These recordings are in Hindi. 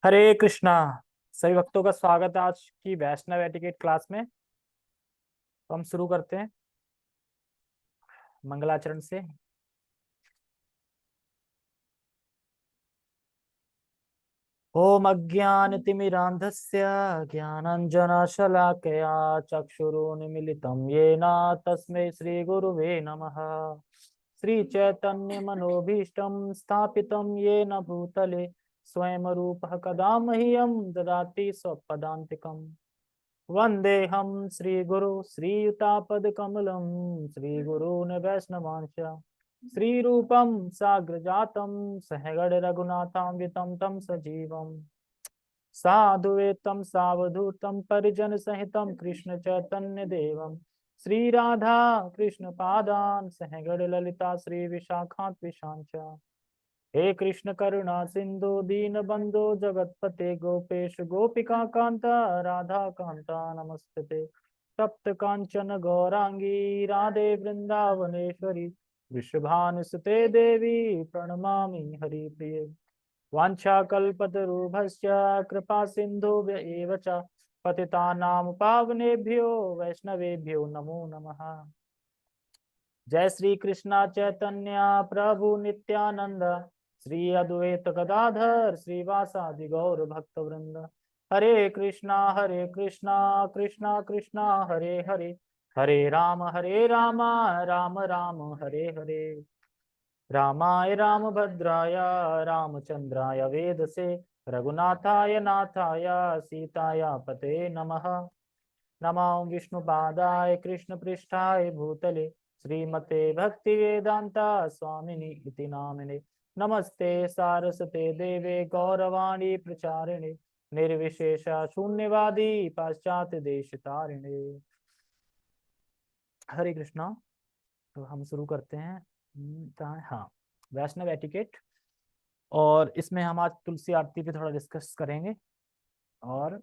हरे कृष्णा। सभी भक्तों का स्वागत है आज की वैष्णव एटिकेट क्लास में। तो हम शुरू करते हैं मंगलाचरण से। ओम अज्ञानतिमिरान्धस्य ज्ञानाञ्जनशलाकया चक्षुरुन्मीलितं येन तस्मै श्रीगुरुवे नमः। श्रीचैतन्यमनोभीष्टं स्थापितं येन भूतले स्वयं रूपः कदा मह्यं ददाति स्वपदान्तिकम्। वन्देऽहं श्रीगुरु श्रीयुतापदकमलं श्रीगुरून् वैष्णवांश्च श्रीरूपं साग्रजातं सहगण रघुनाथान्वितं तं सजीवम् साधुवेतं सावधूतं परिजन सहितं कृष्ण चैतन्य देवं श्री राधा कृष्ण पादान् सहगण ललिता श्री विशाखान्वितांश्च। हे कृष्ण करुणा सिंधु दीन बंधु जगतपते गोपेश गोपिका कांता राधा कांता नमस्ते। तप्त कांचन गौरांगी राधे वृंदावनेश्वरी वृषभानुसुते देवी प्रणमामि हरिप्रिये। वाञ्छाकल्पतरुभ्यश्च कृपा सिन्धुभ्य एव च पतितानां पावनेभ्यो वैष्णवेभ्यो नमो नमः। जय श्री कृष्णा चैतन्य प्रभु नित्यानंद श्री अद्वैत गदाधर श्रीवासादि गौर भक्त वृंद। हरे कृष्णा कृष्णा कृष्णा हरे हरे हरे राम राम राम हरे हरे। रामाय रामभद्राय रामचंद्राय वेदसे रघुनाथाय नाथाय सीताया पते नमः। नमो विष्णुपादाय कृष्णपृष्ठाय भूतले श्रीमते भक्तिवेदांता स्वामिनि इति नामिने। नमस्ते सारस्वते देवे गौरवाणी प्रचारिणे निर्विशेष शून्यवादी पाश्चात्य देश तारिणे। हरे कृष्णा। तो हम शुरू करते हैं। हाँ, वैष्णव एटिकेट। और इसमें हम आज तुलसी आरती पे थोड़ा डिस्कस करेंगे और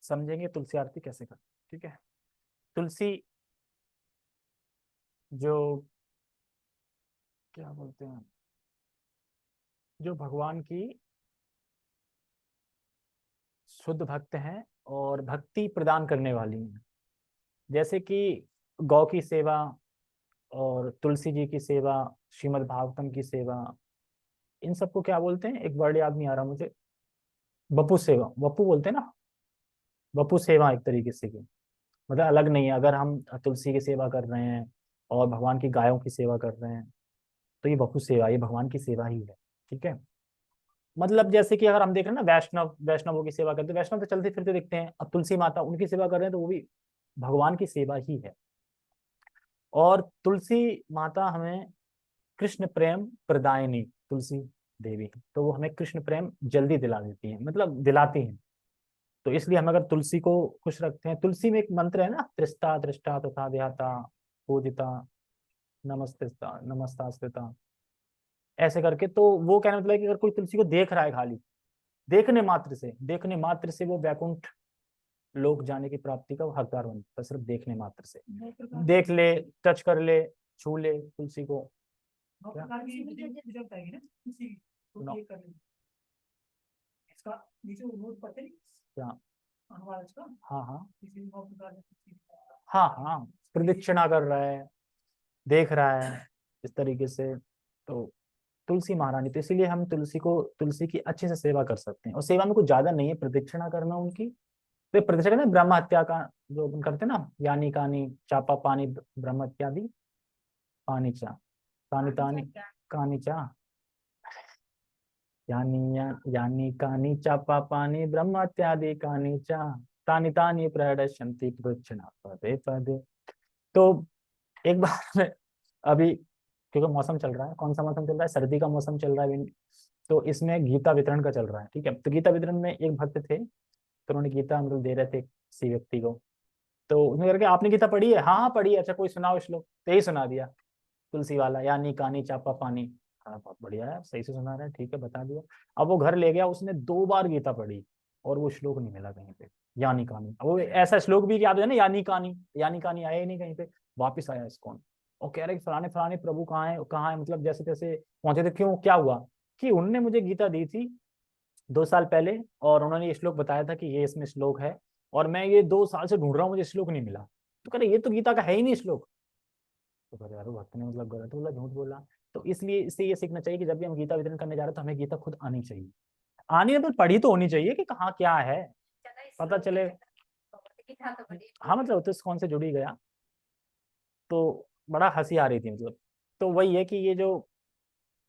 समझेंगे तुलसी आरती कैसे करें। ठीक है। तुलसी जो क्या बोलते हैं, जो भगवान की शुद्ध भक्त हैं और भक्ति प्रदान करने वाली हैं। जैसे कि गौ की सेवा और तुलसी जी की सेवा, श्रीमद् भागवतम की सेवा, इन सबको क्या बोलते हैं, एक वर्ड याद नहीं आ रहा मुझे। वपु सेवा, वपु बोलते हैं ना। वपु सेवा एक तरीके से की, मतलब अलग नहीं है। अगर हम तुलसी की सेवा कर रहे हैं और भगवान की गायों की सेवा कर रहे हैं तो ये वपु सेवा, ये भगवान की सेवा ही है। ठीक है। मतलब जैसे कि अगर हम देख रहे हैं ना, वैष्णवों की सेवा करते हैं, वैष्णव तो चलते फिरते दिखते हैं, अब तुलसी माता उनकी सेवा कर रहे हैं तो वो भी भगवान की सेवा ही है। और तुलसी माता हमें कृष्ण प्रेम प्रदायिनी तुलसी देवी, तो वो हमें कृष्ण प्रेम जल्दी दिला देती है, मतलब दिलाती हैं। तो इसलिए हम अगर तुलसी को खुश रखते हैं, तुलसी में एक मंत्र है ना, त्रिष्टा दृष्टा तथा ध्याता पूजिता नमस्ते नमस्तास्कृता, ऐसे करके। तो वो कहने मतलब है कि अगर कोई तुलसी को देख रहा है, खाली देखने मात्र से वो वैकुंठ लोक जाने की प्राप्ति का वो हकदार बनता है, सिर्फ देखने मात्र से। देख ले, टच कर ले, छू ले तुलसी को। क्या? No. क्या? हाँ हाँ हाँ हाँ, प्रदक्षिणा कर रहा है, देख रहा है इस तरीके से। तो तुलसी महारानी, तो इसीलिए हम तुलसी की अच्छे से सेवा कर सकते हैं। और सेवा में कुछ ज्यादा नहीं है, प्रदक्षिणा करना उनकी। तो प्रदक्षिणा करना, ब्रह्म हत्या का जो अपन करते हैं ना, यानी कानी चापा पानी ब्रह्म इत्यादि, पानी चा तानी तानी कानी चा यानी कानी चापा पानी ब्रह्म इत्यादि कानी चा तानी तानी प्रदर्शन्ति प्रदक्षिणा पदे पदे। तो एक बार मैं अभी, क्योंकि मौसम चल रहा है, कौन सा मौसम चल रहा है, सर्दी का मौसम चल रहा है, तो इसमें गीता वितरण का चल रहा है। ठीक है। तो गीता वितरण में एक भक्त थे, तो उन्होंने गीता मतलब दे रहे थे किसी व्यक्ति को। तो उसने करके, आपने गीता पढ़ी है? हाँ हाँ पढ़ी है। अच्छा कोई सुनाओ श्लोक, तो यही सुना दिया तुलसी वाला, यानी कानी चापा पानी। हाँ बहुत बढ़िया है, सही से सुना रहा है, ठीक है बता दिया। अब वो घर ले गया, उसने 2 बार गीता पढ़ी और वो श्लोक नहीं मिला कहीं पे, यानी कहानी। अब वो ऐसा श्लोक भी याद है ना, यानी कहानी आया ही नहीं कहीं पे। वापिस आया इसको और कह रहे कि फलाने फलाने प्रभु कहाँ है, मतलब जैसे तैसे पहुंचे थे। क्यों, क्या हुआ कि उनने मुझे गीता दी थी 2 साल पहले, और उन्होंने ये श्लोक बताया था कि ये इसमें श्लोक है, और मैं ये 2 साल से ढूंढ रहा हूँ, मुझे श्लोक नहीं मिला। तो कह रहे ये तो गीता का है ही नहीं श्लोक। तो कह रहे यार भक्त ने मतलब गलत बोला, झूठ बोला। तो इसलिए इससे ये सीखना चाहिए कि जब भी हम गीता वितरण करने जा रहे हैं तो हमें गीता खुद आनी चाहिए। आनी है तो पढ़ी तो होनी चाहिए कि कहाँ क्या है, पता चले। हाँ मतलब तो कौन से जुड़ी गया, तो बड़ा हंसी आ रही थी मतलब। तो वही है कि ये जो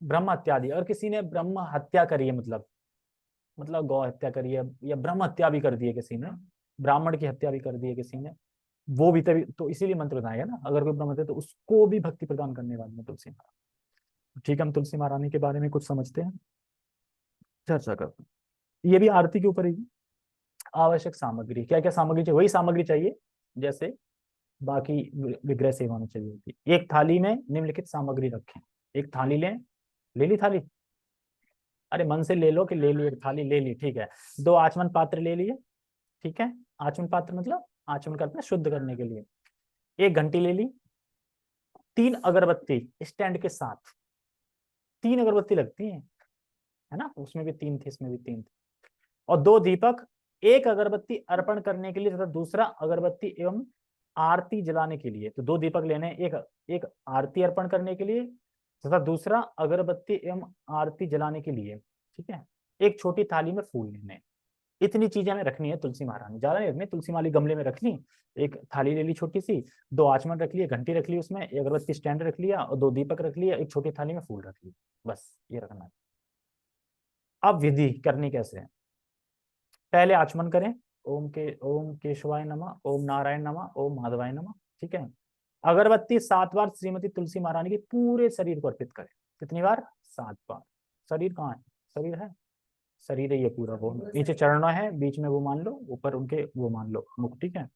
ब्रह्म हत्या दी, अगर किसी ने ब्रह्म हत्या करी है, मतलब गौ हत्या करी है, या ब्रह्म हत्या भी कर दी है किसी ने, ब्राह्मण की हत्या भी कर दी है किसी ने, वो भी तभी तो इसीलिए मंत्र बताया ना, अगर कोई ब्रह्म हत्या तो उसको भी भक्ति प्रदान करने वाली है तुलसी महारानी। ठीक है, हम तुलसी महारानी के बारे में कुछ समझते हैं, चर्चा करते हैं। ये भी आरती के ऊपर ही। आवश्यक सामग्री, क्या क्या सामग्री चाहिए, वही सामग्री चाहिए जैसे बाकी विग्रह सेवा में चाहिए होती है। एक थाली में निम्नलिखित सामग्री रखें। एक थाली लें, ले ली थाली, अरे मन से ले लो कि ले ली, एक थाली ले ली, ठीक है। 2 आचमन पात्र ले लिए, ठीक है। आचमन पात्र मतलब आचमन करते हैं शुद्ध करने के लिए। 1 घंटी ले ली। 3 अगरबत्ती स्टैंड के साथ, 3 अगरबत्ती लगती है ना, उसमें भी 3 थे, इसमें भी 3 थे। और 2 दीपक, 1 अगरबत्ती अर्पण करने के लिए तथा दूसरा अगरबत्ती एवं आरती जलाने के लिए। तो 2 दीपक लेने, एक आरती अर्पण करने के लिए तथा दूसरा अगरबत्ती एवं आरती जलाने के लिए, ठीक है। एक छोटी थाली में फूल लेने। इतनी चीजें हमें रखनी है तुलसी महारानी, ज्यादा नहीं रखनी, तुलसी माली गमले में रख ली, एक थाली ले ली छोटी सी, 2 आचमन रख लिए, घंटी रख ली उसमें, एक अगरबत्ती स्टैंड रख लिया और 2 दीपक रख लिया, एक छोटी थाली में फूल रख लिया, बस ये रखना है। अब विधि करनी कैसे है, पहले आचमन करें। ओम केशवाय नमः, ओम नारायण नमः, ओम माधवाय नमः, ठीक है। अगरबत्ती 7 बार श्रीमती तुलसी महारानी के पूरे शरीर को अर्पित करें। कितनी बार, 7 बार। शरीर कहाँ है, शरीर है, शरीर है ये पूरा, वो नीचे चरण है, बीच में वो मान लो, ऊपर उनके वो मान लो मुख, ठीक है।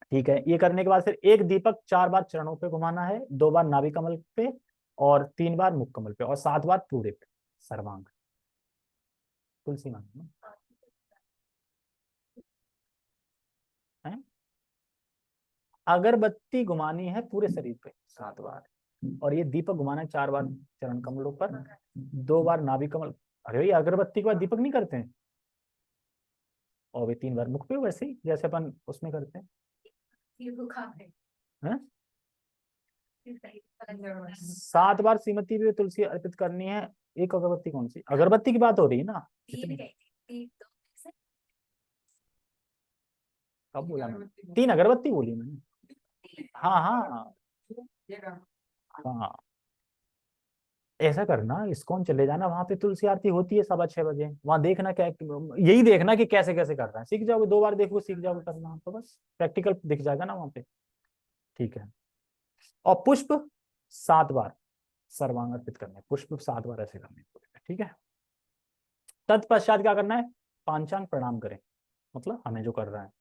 ठीक है, ये करने के बाद फिर एक दीपक 4 बार चरणों पे घुमाना है, 2 बार नाभि कमल पे और 3 बार मुख कमल पे और 7 बार पूरे पे, सर्वांग। तुलसी महारानी है। अगरबत्ती घुमानी है पूरे शरीर पे 7 बार, और ये दीपक घुमाना है 4 बार चरण कमलों पर, 2 बार नाभि कमल। अरे भाई अगरबत्ती के बाद दीपक नहीं करते हैं, और वे 3 बार मुख पे, वैसे ही जैसे अपन उसमें करते हैं। 7 बार श्रीमती पे तुलसी अर्पित करनी है। एक अगरबत्ती कौन सी, अगरबत्ती की बात हो रही है ना, कितनी, कब बोला मैंने, 3 अगरबत्ती बोली मैंने। हाँ हाँ हाँ, ऐसा करना, इस्कॉन चले जाना, वहां पे तुलसी आरती होती है 6:15 बजे, वहां देखना क्या, यही देखना कि कैसे कैसे कर रहा है, सीख जाओगे, 2 बार देखो सीख जाओगे करना, तो बस प्रैक्टिकल दिख जाएगा ना वहां पे, ठीक है। और पुष्प 7 बार सर्वांग अर्पित करने, पुष्प 7 बार ऐसे करने, ठीक है। तत्पश्चात क्या करना है, पांचांग प्रणाम करें, मतलब हमें जो कर रहा है।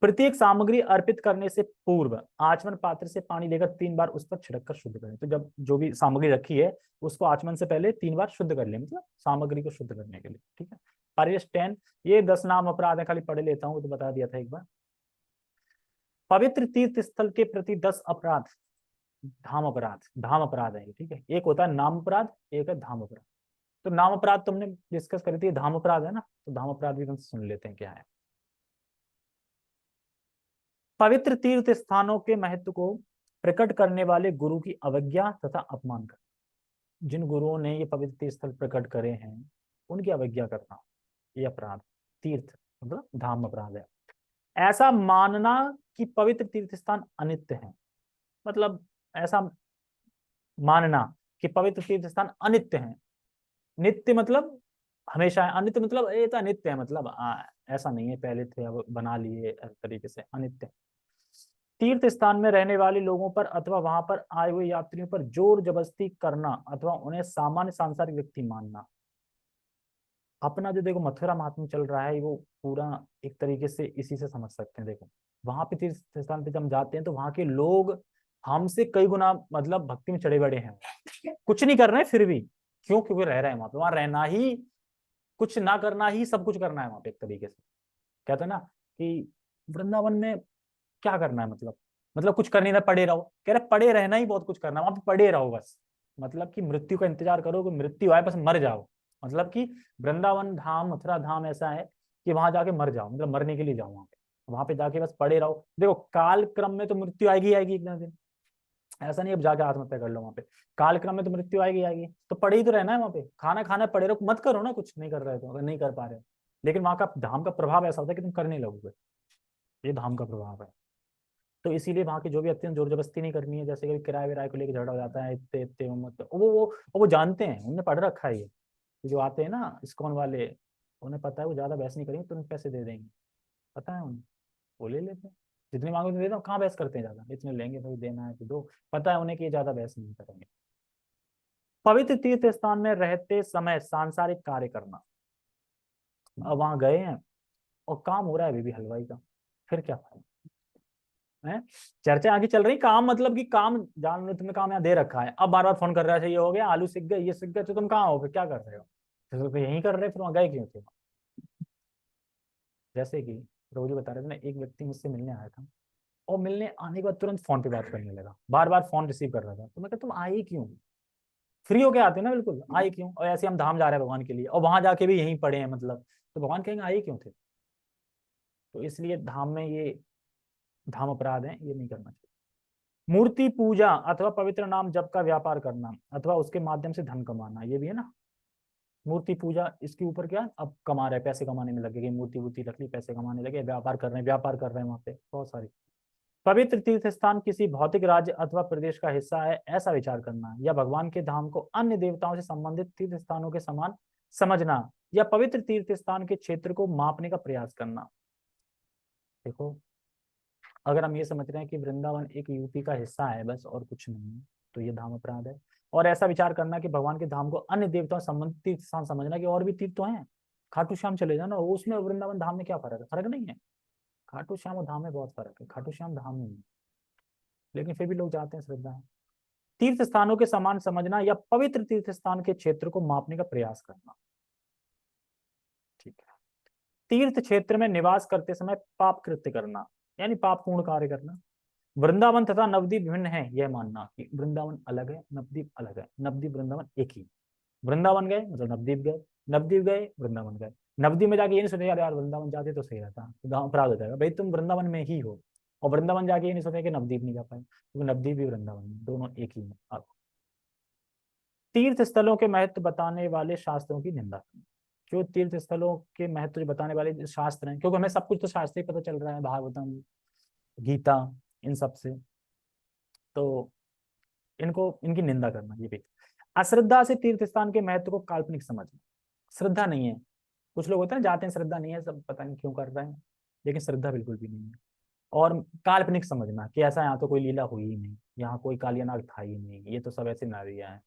प्रत्येक सामग्री अर्पित करने से पूर्व आचमन पात्र से पानी लेकर 3 बार उस पर छिड़क कर शुद्ध करें। तो जब जो भी सामग्री रखी है उसको आचमन से पहले 3 बार शुद्ध कर ले, मतलब सामग्री को शुद्ध करने के लिए, ठीक है। परिवेश 10, ये 10 नाम अपराध है, खाली पढ़ लेता हूँ, तो बता दिया था एक बार। पवित्र तीर्थ स्थल के प्रति 10 अपराध, धाम अपराध, धाम अपराध है, ठीक है। एक होता है नाम अपराध, एक है धाम अपराध। तो नाम अपराध तुमने डिस्कस करी थी, धाम अपराध है ना, तो धाम अपराध भी तुमसे सुन लेते हैं क्या है। पवित्र तीर्थ स्थानों के महत्व को प्रकट करने वाले गुरु की अवज्ञा तथा अपमान करना। जिन गुरुओं ने ये पवित्र तीर्थ स्थल प्रकट करे हैं उनकी अवज्ञा करना, ये अपराध, तीर्थ मतलब धाम अपराध है। ऐसा मानना कि पवित्र तीर्थ स्थान अनित्य है, मतलब ऐसा मानना कि पवित्र तीर्थ स्थान अनित्य है। नित्य मतलब हमेशा है, अनित्य मतलब ये तो अनित्य है, मतलब ऐसा नहीं है पहले थे अब बना लिए तरीके से, अनित्य। तीर्थ स्थान में रहने वाले लोगों पर अथवा वहां पर आए हुए यात्रियों पर जोर जबरदस्ती करना अथवा उन्हें सामान्य सांसारिक व्यक्ति मानना। अपना जो देखो मथुरा महात्म्य चल रहा है वो पूरा एक तरीके से इसी से समझ सकते हैं। देखो वहां पे तीर्थ स्थान पे जब हम जाते हैं तो वहां के लोग हमसे कई गुना मतलब भक्ति में चढ़े बड़े हैं, कुछ नहीं कर रहे हैं फिर भी, क्यों, क्योंकि रह रहे हैं वहां पे, वहां रहना ही, कुछ ना करना ही सब कुछ करना है वहां पे एक तरीके से। कहते हैं ना कि वृंदावन में क्या करना है, मतलब कुछ करने ना, पड़े रहो, कह रहे पड़े रहना ही बहुत कुछ करना है वहां पे, पड़े रहो बस, मतलब कि मृत्यु का इंतजार करो कि मृत्यु आए बस मर जाओ मतलब कि वृंदावन धाम, मथुरा धाम ऐसा है कि वहां जाके मर जाओ, मतलब मरने के लिए जाओ वहां पे जाके बस पड़े रहो। देखो काल क्रम में तो मृत्यु आएगी आएगी एक ना दिन, ऐसा नहीं अब जाके आत्महत्या कर लो वहां पे, काल क्रम में तो मृत्यु आएगी आएगी, तो पड़े ही तो रहना है वहां पे, खाना खाना पड़े रहो, मत करो ना कुछ नहीं कर रहे तो, अगर नहीं कर पा रहे हो। लेकिन वहां का धाम का प्रभाव ऐसा होता है कि तुम करने लगोगे, ये धाम का प्रभाव है। तो इसीलिए वहां की जो भी अत्यंत जोर जबरदस्ती नहीं करनी है, जैसे कभी किराए विराए को लेकर झगड़ा हो जाता है, इतने इतने मतलब वो जानते हैं, उन्होंने पढ़ रखा है ये जो आते हैं ना इस्कॉन वाले, उन्हें पता है वो ज्यादा बहस नहीं करेंगे, तुरंत पैसे दे देंगे, पता है उन्हें, वो ले लेते हैं, जितने मांगो उतने दे दो, कहाँ बहस करते हैं ज्यादा, इतने लेंगे भाई, देना है तो दो, पता है उन्हें कि ये ज्यादा बहस नहीं करेंगे। पवित्र तीर्थ स्थान में रहते समय सांसारिक कार्य करना, अब वहां गए हैं और काम हो रहा है अभी भी हलवाई का, फिर क्या फायदा है। चर्चा आगे चल रही, काम मतलब कि काम जान लो तुमने काम यहाँ दे रखा है, अब बार बार फोन कर रहा है, ये हो गया, आलू सीख गए, ये सीख गए, तो तुम कहाँ हो, फिर क्या कर रहे हो, तो यही कर रहे, फिर वहां गए क्यों थे। जैसे कि रोजी बता रहे थे ना, एक व्यक्ति मुझसे मिलने आया था, और मिलने आने के बाद तुरंत फोन पे बात करने लगा, बार बार फोन रिसीव कर रहा था, तो मैं कहा तुम आए क्यों, फ्री होके आते ना बिल्कुल, आए क्यों, और ऐसे हम धाम जा रहे हैं भगवान के लिए, और वहां जाके भी यहीं पड़े हैं मतलब, तो भगवान कहेंगे आए क्यों थे। तो इसलिए धाम में ये धाम अपराध है, ये नहीं करना चाहिए। मूर्ति पूजा अथवा पवित्र नाम जप का व्यापार करना अथवा उसके माध्यम से धन कमाना, ये भी है ना, मूर्ति पूजा इसके ऊपर क्या अब कमा रहे, पैसे कमाने में लगे, मूर्ति वूर्ति रख ली, पैसे कमाने लगे, व्यापार कर रहे हैं वहां पे बहुत सारी। पवित्र तीर्थ स्थान किसी भौतिक राज्य अथवा प्रदेश का हिस्सा है ऐसा विचार करना, या भगवान के धाम को अन्य देवताओं से संबंधित तीर्थ स्थानों के समान समझना, या पवित्र तीर्थ स्थान के क्षेत्र को मापने का प्रयास करना। देखो अगर हम ये समझ रहे हैं कि वृंदावन एक यूपी का हिस्सा है बस और कुछ नहीं है, तो ये धाम अपराध है। और ऐसा विचार करना कि भगवान के धाम को अन्य देवताओं से संबंधित तीर्थ स्थान समझना कि और भी तीर्थ तो हैं, खाटू श्याम चले जाना, उसमें वृंदावन धाम में क्या फर्क है, फर्क नहीं है, खाटू श्याम और धाम में बहुत फर्क है, खाटू श्याम धाम नहीं है, लेकिन फिर भी लोग जाते हैं, श्रद्धा है। तीर्थ स्थानों के समान समझना या पवित्र तीर्थ स्थान के क्षेत्र को मापने का प्रयास करना, ठीक है। तीर्थ क्षेत्र में निवास करते समय पाप कृत्य करना, यानी पाप पूर्ण कार्य करना। वृंदावन तथा नवद्वीप विभिन्न है, यह मानना कि वृंदावन अलग है, नवद्वीप अलग है, नवद्वीप वृंदावन एक ही। वृंदावन गए मतलब नवद्वीप गए, नवद्वीप गए वृंदावन गए, नवद्वीप में जाके ये नहीं सोचे यार यार वृंदावन जाते तो सही रहता, तो अपराध हो जाएगा, भाई तुम वृंदावन में ही हो, और वृंदावन जाके ये नहीं सोचे कि नवद्वीप नहीं जा पाए, क्योंकि नवद्वीप भी वृंदावन दोनों एक ही है। तीर्थ स्थलों के महत्व बताने वाले शास्त्रों की निंदा करना, जो तीर्थ स्थलों के महत्व बताने वाले शास्त्र हैं, क्योंकि हमें सब कुछ तो शास्त्र ही पता चल रहा है, भागवतम गीता इन सब से, तो इनको इनकी निंदा करना, ये भी। अश्रद्धा से तीर्थ स्थान के महत्व को काल्पनिक समझना, श्रद्धा नहीं है, कुछ लोग होते हैं जाते हैं श्रद्धा नहीं है, सब पता नहीं क्यों कर रहे हैं, लेकिन श्रद्धा बिल्कुल भी नहीं है। और काल्पनिक समझना कि ऐसा यहाँ तो कोई लीला हुई ही नहीं, यहाँ कोई कालिया नाग था ही नहीं, ये तो सब ऐसे नारियां हैं।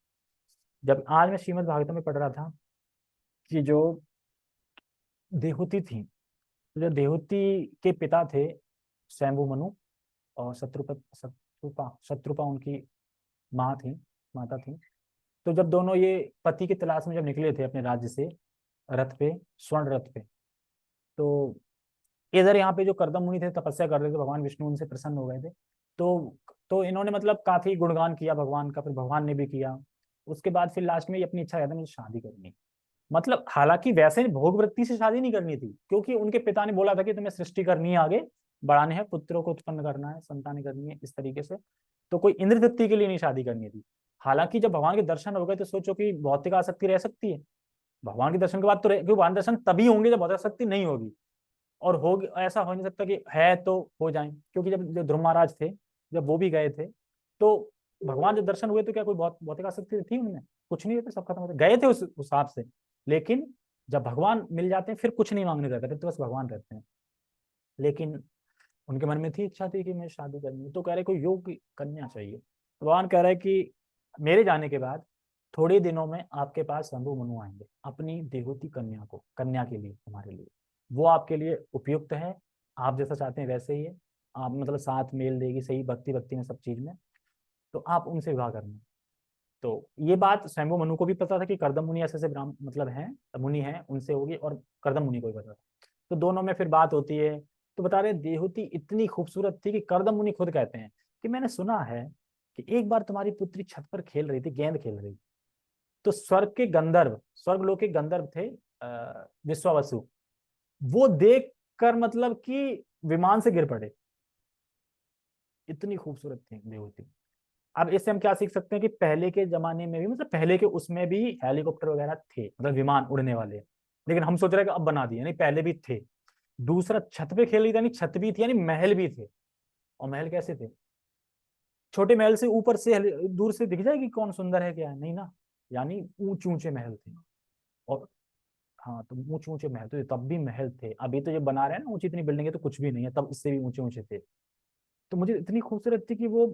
जब आज मैं श्रीमद् भागवतम में पढ़ रहा था कि जो देहूति थी, तो जो देहूति के पिता थे स्वयंभू मनु, और शत्रुपा उनकी माँ थी, माता थी। तो जब दोनों ये पति की तलाश में जब निकले थे अपने राज्य से रथ पे, स्वर्ण रथ पे, तो इधर यहाँ पे जो कर्दम मुनि थे तपस्या कर रहे थे, भगवान विष्णु उनसे प्रसन्न हो गए थे, तो इन्होंने मतलब काफी गुणगान किया भगवान का, फिर भगवान ने भी किया। उसके बाद फिर लास्ट में ये अपनी इच्छा कहते मुझे शादी करनी, मतलब हालांकि वैसे भोग वृत्ति से शादी नहीं करनी थी, क्योंकि उनके पिता ने बोला था कि तुम्हें सृष्टि करनी है, आगे बढ़ाने हैं, पुत्रों को उत्पन्न करना है, संतानें करनी है, इस तरीके से, तो कोई इंद्र तृप्ति के लिए नहीं शादी करनी थी। हालांकि जब भगवान के दर्शन हो गए तो सोचो कि भौतिक आसक्ति रह सकती है, भगवान के दर्शन के बाद तो क्योंकि भगवान दर्शन तभी होंगे जब भौतिक आसक्ति नहीं होगी, और हो ऐसा हो नहीं सकता कि है तो हो जाए, क्योंकि जब ध्रुव महाराज थे, जब वो भी गए थे, तो भगवान जब दर्शन हुए तो क्या कोई बहुत भौतिक आसक्ति थी उनमें, कुछ नहीं होता, सब खत्म होते गए थे उस हिसाब से। लेकिन जब भगवान मिल जाते हैं फिर कुछ नहीं मांगने रहता, फिर तो बस भगवान रहते हैं। लेकिन उनके मन में थी, इच्छा थी कि मैं शादी करनी है, तो कह रहे कोई योग्य कन्या चाहिए, तो भगवान कह रहे कि मेरे जाने के बाद थोड़े दिनों में आपके पास शंभु मनु आएंगे अपनी देहूती कन्या को, कन्या के लिए, हमारे लिए, वो आपके लिए उपयुक्त है, आप जैसा चाहते हैं वैसे ही है, आप मतलब साथ मेल देगी, सही भक्ति भक्ति में सब चीज में, तो आप उनसे विवाह करना। तो ये बात स्वयंभू मनु को भी पता था कि कर्दम मुनि ऐसे ऐसे ब्राह्मण मतलब हैं, मुनि हैं, उनसे होगी, और कर्दम मुनि को भी पता था। तो दोनों में फिर बात होती है, तो बता रहे देहूती इतनी खूबसूरत थी कि कर्दम मुनि खुद कहते हैं कि मैंने सुना है कि एक बार तुम्हारी पुत्री छत पर खेल रही थी, गेंद खेल रही, तो स्वर्ग के गंधर्व, स्वर्ग लोक के गंधर्व थे विश्वावसु, वो देख कर मतलब कि विमान से गिर पड़े, इतनी खूबसूरत थी देवती। अब इससे हम क्या सीख सकते हैं कि पहले के जमाने में भी, मतलब पहले के उसमें भी हेलीकॉप्टर वगैरह थे, मतलब विमान उड़ने वाले, लेकिन हम सोच रहे हैं कि अब बना दिए, नहीं पहले भी थे। दूसरा, छत पे खेल रही थी, यानी छत भी थी, यानी महल भी थे। और महल कैसे थे? छोटे महल से ऊपर से दूर से दिख जाएगी कौन सुंदर है क्या है, नहीं ना, यानी ऊंचे ऊंचे महल थे। और हाँ, तो ऊंचे ऊंचे महल थे, तब भी महल थे। अभी तो ये बना रहे हैं ना ऊंची इतनी बिल्डिंग है तो कुछ भी नहीं है, तब इससे भी ऊंचे ऊंचे थे। तो मुझे इतनी खूबसूरत थी कि वो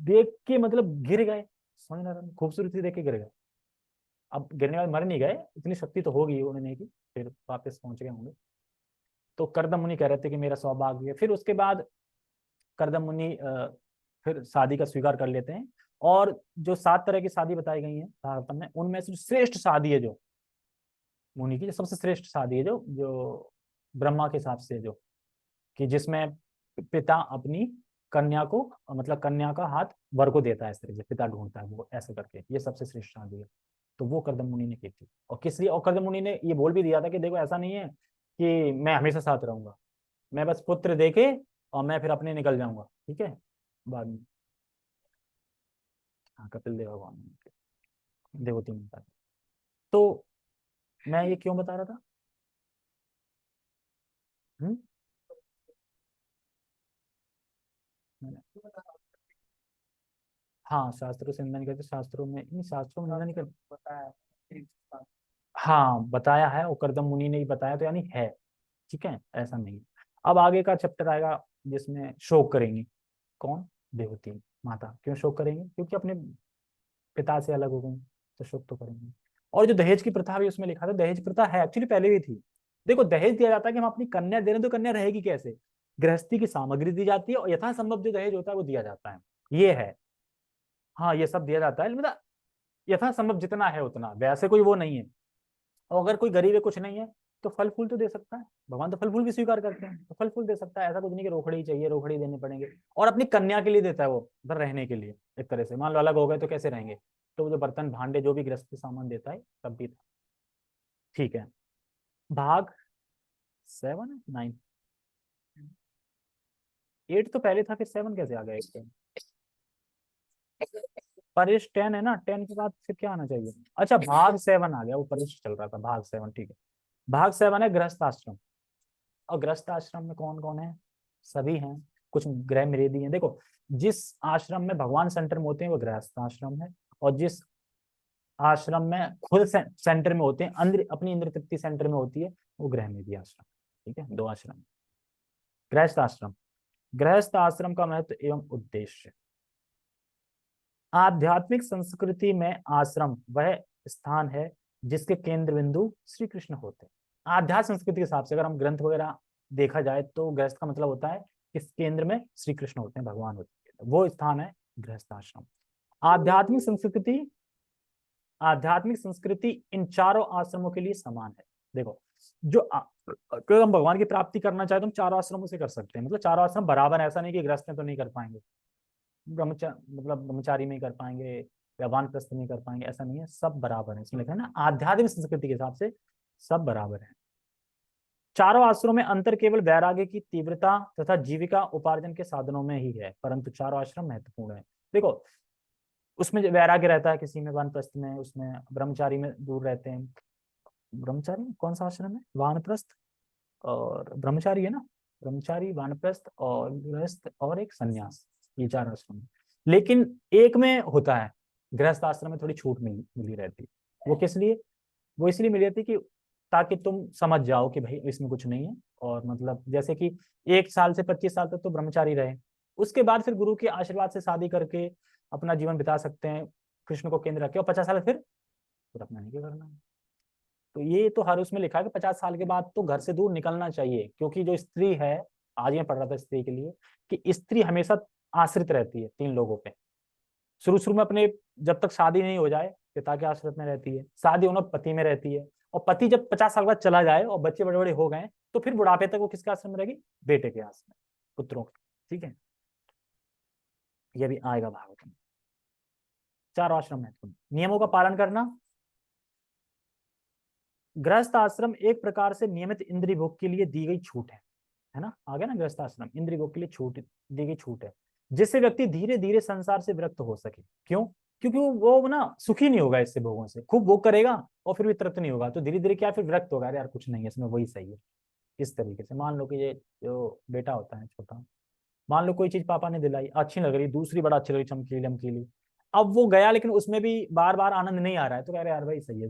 देख के मतलब गिर गए, समझ ना रहा, खूबसूरती देख के गिर गए। अब गिरने वाले मर नहीं गए, इतनी शक्ति तो होगी उन्होंने की, फिर वापस पहुंच गए होंगे। तो करदम मुनि कह रहे थे कि मेरा सौभाग्य है। फिर उसके बाद करदम मुनि फिर शादी का स्वीकार कर लेते हैं। और जो 7 तरह की शादी बताई गई है भागवतम में, उनमें से श्रेष्ठ शादी है जो मुनि की, जो सबसे श्रेष्ठ शादी है जो जो ब्रह्मा के हिसाब से, जो कि जिसमें पिता अपनी कन्या को, मतलब कन्या का हाथ वर को देता है, इस तरह से पिता ढूंढता है वो ऐसे करके, ये सबसे श्रेष्ठ शादी है। तो वो करदम मुनि ने की थी। और किस लिए? और करदम मुनि ने ये बोल भी दिया था कि देखो ऐसा नहीं है कि मैं हमेशा साथ रहूंगा, मैं बस पुत्र देके और मैं फिर अपने निकल जाऊंगा, ठीक है, बाद में। हाँ, कपिल देव भगवान देवती माता। तो मैं ये क्यों बता रहा था? हम्म? हाँ, शास्त्रों से निंदा नहीं करते, शास्त्रों में नहीं, शास्त्रों में निंदा नहीं करते, बताया। हाँ, बताया है, वो करदम मुनि ने ही बताया, तो यानी है, ठीक है, ऐसा नहीं। अब आगे का चैप्टर आएगा जिसमें शोक करेंगी। कौन? देवती माता। क्यों शोक करेंगे? क्योंकि अपने पिता से अलग हो गई, तो शोक तो करेंगे। और जो दहेज की प्रथा भी उसमें लिखा था, दहेज प्रथा है एक्चुअली पहले भी थी। देखो, दहेज दिया जाता है कि हम अपनी कन्या दे रहे हैं, तो कन्या रहेगी कैसे? गृहस्थी की सामग्री दी जाती है और यथासंभव जो दहेज होता है वो दिया जाता है, ये है। हाँ, ये सब दिया जाता है, मतलब यथासंभव जितना है उतना, वैसे कोई वो नहीं है। और अगर कोई गरीब है, कुछ नहीं है, तो फल फूल तो दे सकता है। भगवान तो फल फूल भी स्वीकार करते हैं, तो फल फूल दे सकता है, ऐसा कुछ नहीं कि रोकड़े ही चाहिए, रोकड़े ही देने पड़ेंगे। और अपनी कन्या के लिए देता है वो, उधर रहने के लिए। एक तरह से मान लो अलग हो गए तो कैसे रहेंगे, तो वो जो बर्तन भांडे जो भी गृहस्थ सामान देता है तब भी था। ठीक है, भाग 7 9 8 तो पहले था, फिर 7 कैसे आ गया इसके? परिश 10 है ना, 10 के बाद फिर क्या आना चाहिए? अच्छा, भाग 7 आ गया, वो परिश चल रहा था, भाग 7 ठीक है। भाग 7 है गृहस्थ आश्रम। और गृहस्थ आश्रम में कौन कौन है? सभी हैं, कुछ ग्रह मेरेदी हैं। देखो, जिस आश्रम में भगवान सेंटर में होते हैं वो गृहस्थ आश्रम है, और जिस आश्रम में खुद सेंटर में होते हैं, अंदर अपनी इंद्र तृप्ति सेंटर में होती है, वो गृह मेदी आश्रम। ठीक है, 2 आश्रम। गृहस्थ आश्रम, गृहस्थ आश्रम का महत्व एवं उद्देश्य। आध्यात्मिक संस्कृति में आश्रम वह स्थान है जिसके केंद्र बिंदु श्री कृष्ण होते हैं। आध्यात्मिक संस्कृति के हिसाब से अगर हम ग्रंथ वगैरह देखा जाए तो गृहस्थ का मतलब होता है कि इस केंद्र में श्री कृष्ण होते हैं, भगवान होते हैं, वो स्थान है गृहस्थ आश्रम। आध्यात्मिक संस्कृति, आध्यात्मिक संस्कृति इन चारों आश्रमों के लिए समान है। देखो, जो अगर हम भगवान की प्राप्ति करना चाहे तो हम चारों आश्रमों से कर सकते हैं, मतलब चारों आश्रम बराबर, ऐसा नहीं कि गृहस्थ में तो नहीं कर पाएंगे, मतलब ब्रह्मचारी में ही कर पाएंगे या वानप्रस्थ में कर पाएंगे, ऐसा नहीं है, सब बराबर है। इसमें लिखा है ना, आध्यात्मिक संस्कृति के हिसाब से सब बराबर है। चारों आश्रमों में अंतर केवल वैराग्य की तीव्रता तथा जीविका उपार्जन के साधनों में ही है, परंतु चारों आश्रम महत्वपूर्ण है। देखो, उसमें जो वैराग्य रहता है किसी में, वानप्रस्थ में, उसमें ब्रह्मचारी में दूर रहते हैं। ब्रह्मचारी में कौन सा आश्रम है? वानप्रस्थ और ब्रह्मचारी है ना, ब्रह्मचारी, वानप्रस्थ और गृहस्थ और एक संन्यास, ये 4 आश्रम है। लेकिन एक में होता है, गृहस्थ आश्रम में थोड़ी छूट मिली रहती है। वो किस लिए? वो इसलिए मिली रहती कि ताकि तुम समझ जाओ कि भाई इसमें कुछ नहीं है। और मतलब जैसे कि 1 साल से 25 साल तक तो ब्रह्मचारी रहे, उसके बाद फिर गुरु के आशीर्वाद से शादी करके अपना जीवन बिता सकते हैं, कृष्ण को केंद्र रखे, और 50 साल फिर अपना नहीं करना है। तो ये तो हर उसमें लिखा है कि 50 साल के बाद तो घर से दूर निकलना चाहिए, क्योंकि जो स्त्री है, आज मैं पढ़ रहा था स्त्री के लिए, कि स्त्री हमेशा आश्रित रहती है 3 लोगों पे। शुरू शुरू में अपने, जब तक शादी नहीं हो जाए, पिता के आश्रित में रहती है, शादी होने पति में रहती है, और पति जब 50 साल बाद चला जाए और बच्चे बड़े बड़े हो गए, तो फिर बुढ़ापे तक वो किसके आश्रम में रहेगी? बेटे के आश्रम में, पुत्रों के। ठीक है, ये भी आएगा भागवत में। 4 आश्रम महत्वपूर्ण। नियमों का पालन करना, गृहस्थ आश्रम एक प्रकार से नियमित इंद्रिय भोग के लिए दी गई छूट है ना, आ गया ना, गृहस्थ आश्रम इंद्रिय भोग के लिए छूट दी गई छूट है, जिससे व्यक्ति धीरे धीरे संसार से विरक्त हो सके। क्यों? क्योंकि वो ना सुखी नहीं होगा इससे भोगों से, खूब भोग करेगा और फिर भी तृप्त नहीं होगा, तो धीरे धीरे क्या, फिर विरक्त होगा, अरे यार कुछ नहीं है इसमें, वही सही है। इस तरीके से मान लो कि ये जो बेटा होता है छोटा, मान लो कोई चीज पापा ने दिलाई, अच्छी लग रही, दूसरी बड़ा अच्छी लग रही, चमकीली चमकीली, अब वो गया लेकिन उसमें भी बार बार आनंद नहीं आ रहा है, तो कह रहे यार भाई सही है,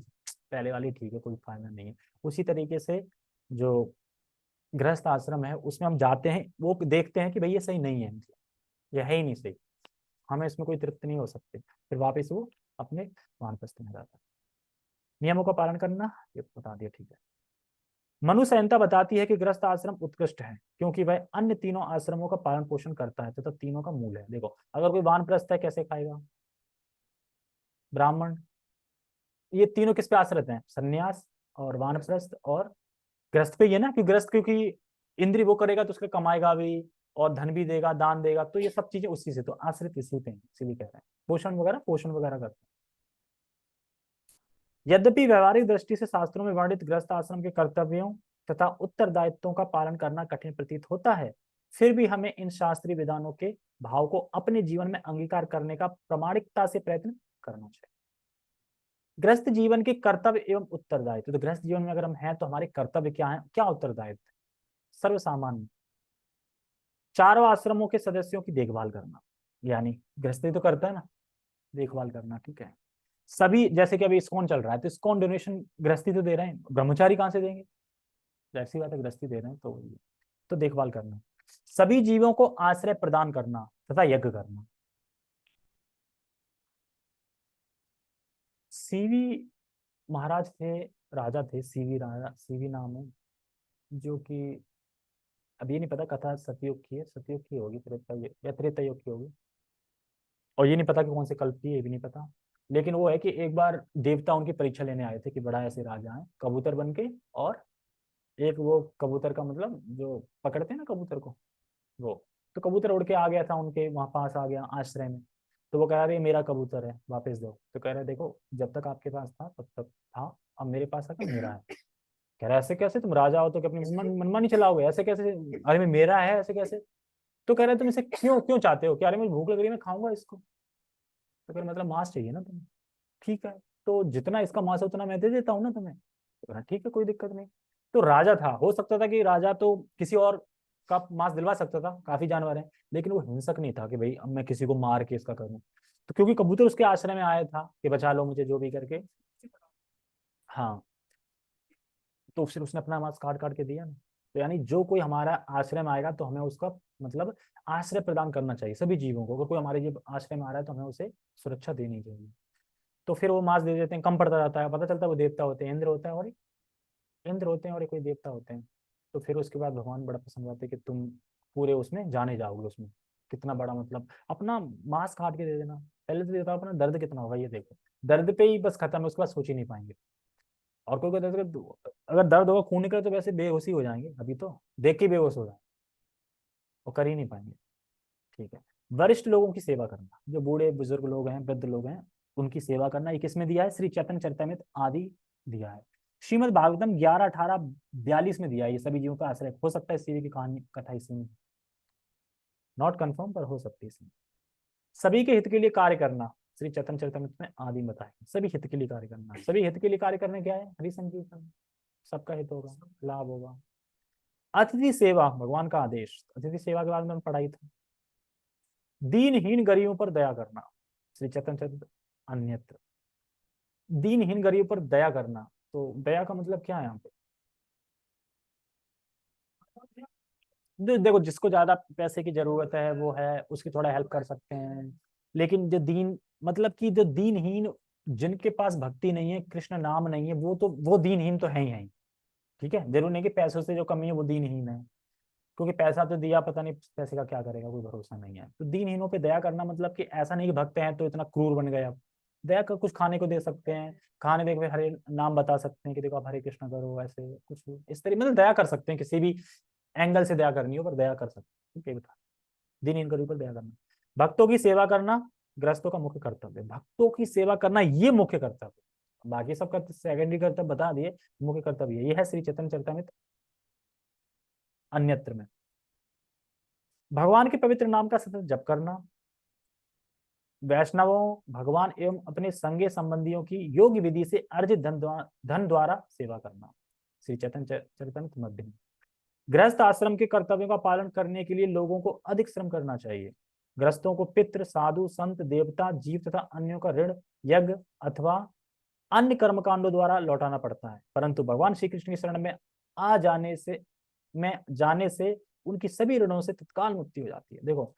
पहले वाली ठीक है, कोई फायदा नहीं है। उसी तरीके से जो गृहस्थ आश्रम है उसमें हम जाते हैं, वो देखते हैं कि भाई ये सही नहीं है, मतलब ये है ही नहीं सही, हमें इसमें कोई तृप्ति नहीं हो सकती, फिर वापस वो अपने वानप्रस्थ में जाता है। नियमों का पालन करना, ये बता दिया, ठीक है। मनु संहिता बताती है कि गृहस्थ आश्रम उत्कृष्ट है क्योंकि वह अन्य तीनों आश्रमों का पालन पोषण करता है तथा तीनों का मूल है। देखो अगर कोई वानप्रस्थ है कैसे खाएगा, ब्राह्मण, ये तीनों किस पे आश्रित हैं, संन्यास और वानप्रस्थ और गृहस्थ पे ही है ना, कि गृहस्थ क्योंकि इंद्रिय वो करेगा तो उसका कमाएगा भी और धन भी देगा, दान देगा, तो ये सब चीजें उसी से, तो आश्रित इसी पे हैं, इसीलिए कह रहे हैं पोषण वगैरह करते हैं। यद्यपि व्यवहारिक दृष्टि से शास्त्रों में वर्णित गृहस्थ आश्रम के कर्तव्यों तथा उत्तरदायित्वों का पालन करना कठिन प्रतीत होता है, फिर भी हमें इन शास्त्रीय विधानों के भाव को अपने जीवन में अंगीकार करने का प्रामाणिकता से प्रयत्न करना चाहिए। गृहस्थ जीवन के कर्तव्य एवं उत्तरदायित्व, तो गृहस्थ जीवन में अगर हम हैं तो हमारे कर्तव्य क्या है, क्या उत्तरदायित्व, सर्वसामान्य चारों आश्रमों के सदस्यों की देखभाल करना, यानी गृहस्थी तो करता है ना, देखभाल करना, ठीक है। सभी, जैसे कि अभी इस्कॉन चल रहा है तो इस्कॉन डोनेशन गृहस्थी तो दे रहे हैं, ब्रह्मचारी कहाँ से देंगे, ऐसी बात है, गृहस्थी दे रहे हैं, तो देखभाल करना, सभी जीवों को आश्रय प्रदान करना तथा यज्ञ करना। सीवी महाराज थे, राजा थे, सीवी राजा, सीवी नाम है, जो कि अब ये नहीं पता कथा सतयुग की है, सतयुग की होगी, त्रेता युग की होगी, और ये नहीं पता कि कौन से कल्प की, ये भी नहीं पता। लेकिन वो है कि एक बार देवता उनकी परीक्षा लेने आए थे कि बड़ा ऐसे राजा है कबूतर बन के, और एक वो कबूतर का मतलब जो पकड़ते हैं ना कबूतर को, वो, तो कबूतर उड़ के आ गया था उनके वहां पास, आ गया आश्रय में, तो वो कह रहे मेरा कबूतर है वापस दो, तो कह रहे देखो जब तक आपके पास था तब तक था, अब मेरे पास आकर मेरा है। कह रहा ऐसे कैसे, तुम राजा हो तो कि अपनी मनमानी चलाओगे, ऐसे कैसे, अरे मैं मेरा है ऐसे कैसे, तो कह रहे तुम इसे क्यों क्यों चाहते हो, कि अरे मुझे भूख लग रही है मैं खाऊंगा इसको, तो फिर मतलब मांस चाहिए ना तुम्हें, ठीक है, तो जितना इसका मांस है उतना मैं दे देता हूँ ना तुम्हें, तो कहा, ठीक है कोई दिक्कत नहीं। तो राजा था, हो सकता था कि राजा तो किसी और का मांस दिलवा सकता था, काफी जानवर हैं, लेकिन वो हिंसक नहीं था कि भाई अब मैं किसी को मार के इसका करूं, तो क्योंकि कबूतर उसके आश्रय में आया था कि बचा लो मुझे जो भी करके, हाँ, तो फिर उसने अपना मांस काट काट के दिया ना। तो यानी जो कोई हमारा आश्रय में आएगा तो हमें उसका मतलब आश्रय प्रदान करना चाहिए सभी जीवों को, अगर कोई हमारे जीव आश्रय में आ रहा है तो हमें उसे सुरक्षा देनी चाहिए। तो फिर वो मांस दे देते हैं, कम पड़ता जाता है, पता चलता है वो देवता होते हैं, इंद्र होता है, और इंद्र होते हैं और कोई देवता होते हैं। तो फिर उसके बाद भगवान बड़ा पसंद आते हैं कि तुम पूरे उसमें जाने जाओगे, उसमें कितना बड़ा मतलब अपना मांस काट के दे देना, पहले तो देता अपना दर्द कितना होगा ये देखो, दर्द पे ही बस खत्म है, उसके बाद सोच ही नहीं पाएंगे। और कोई दर्द, अगर दर्द होगा खून निकले तो वैसे बेहोशी हो जाएंगे, अभी तो देख के बेहोश हो जाए, और कर ही नहीं पाएंगे, ठीक है। वरिष्ठ लोगों की सेवा करना, जो बूढ़े बुजुर्ग लोग हैं, वृद्ध लोग हैं, उनकी सेवा करना, ये किसमें दिया है, श्री चैतन्य चरितमृत आदि दिया है। श्रीमद भागवतम 11-18-42 में दिया है, ये सभी जीवों का आश्रय, हो सकता है सीवी की कहानी कथा इसमें, नॉट कंफर्म पर हो सकती है इसमें। सभी के हित के लिए कार्य करना, श्री चैतन्य चरितमृत में आदि बताए, सभी हित के लिए कार्य करना, सभी हित के लिए कार्य करने क्या है, हरि संकीर्तन, सबका हित होगा, लाभ होगा। अतिथि सेवा, भगवान का आदेश, अतिथि सेवा के बारे में पढ़ाई था। दीनहीन गरीबों पर दया करना, श्री चैतन्य चरित अन्यत्र, दीनहीन गरीब पर दया करना, तो दया का मतलब क्या है यहाँ पे, देखो जिसको ज्यादा पैसे की जरूरत है वो है, उसकी थोड़ा हेल्प कर सकते हैं, लेकिन जो दीन, मतलब कि जो दीनहीन, जिनके पास भक्ति नहीं है, कृष्ण नाम नहीं है, वो तो वो दीनहीन तो है ही है, ठीक है, जरूर नहीं कि पैसों से जो कमी है वो दीनहीन है, क्योंकि पैसा तो दिया, पता नहीं पैसे का क्या करेगा, कोई भरोसा नहीं है। तो दीनहीनों पे दया करना मतलब कि ऐसा नहीं कि भक्त हैं तो इतना क्रूर बन गए, अब दया कर कुछ खाने को दे सकते हैं, खाने देख में हरे नाम बता सकते हैं कि देखो आप हरे कृष्ण करो, ऐसे कुछ इस तरीके मतलब दया कर सकते हैं, किसी भी एंगल से दया करनी हो पर दया कर सकते हैं, ठीक है बता, दीनहीन गरीब पर दया करना। भक्तों की सेवा करना गृहस्थों का मुख्य कर्तव्य, भक्तों की सेवा करना ये मुख्य कर्तव्य, बाकी सब का सेकेंडरी कर्तव्य बता दिए, मुख्य कर्तव्य ये है श्री चैतन्य चरितमृत अन्यत्र में। भगवान के पवित्र नाम का सतत जप करना, वैष्णवों भगवान एवं अपने संगे संबंधियों की योग्य विधि से अर्जित धन द्वारा सेवा करना, श्री चैतन्य चरितमृत मध्य में। गृहस्थ आश्रम के कर्तव्यों का पालन करने के लिए लोगों को अधिक श्रम करना चाहिए। गृहस्थों को पितृ, साधु, संत, देवता, जीव तथा अन्यों का ऋण यज्ञ अथवा अन्य कर्मकांडों द्वारा लौटाना पड़ता है, परंतु भगवान श्री कृष्ण की शरण में आ जाने से उनकी सभी ऋणों से तत्काल मुक्ति हो जाती है। देखो,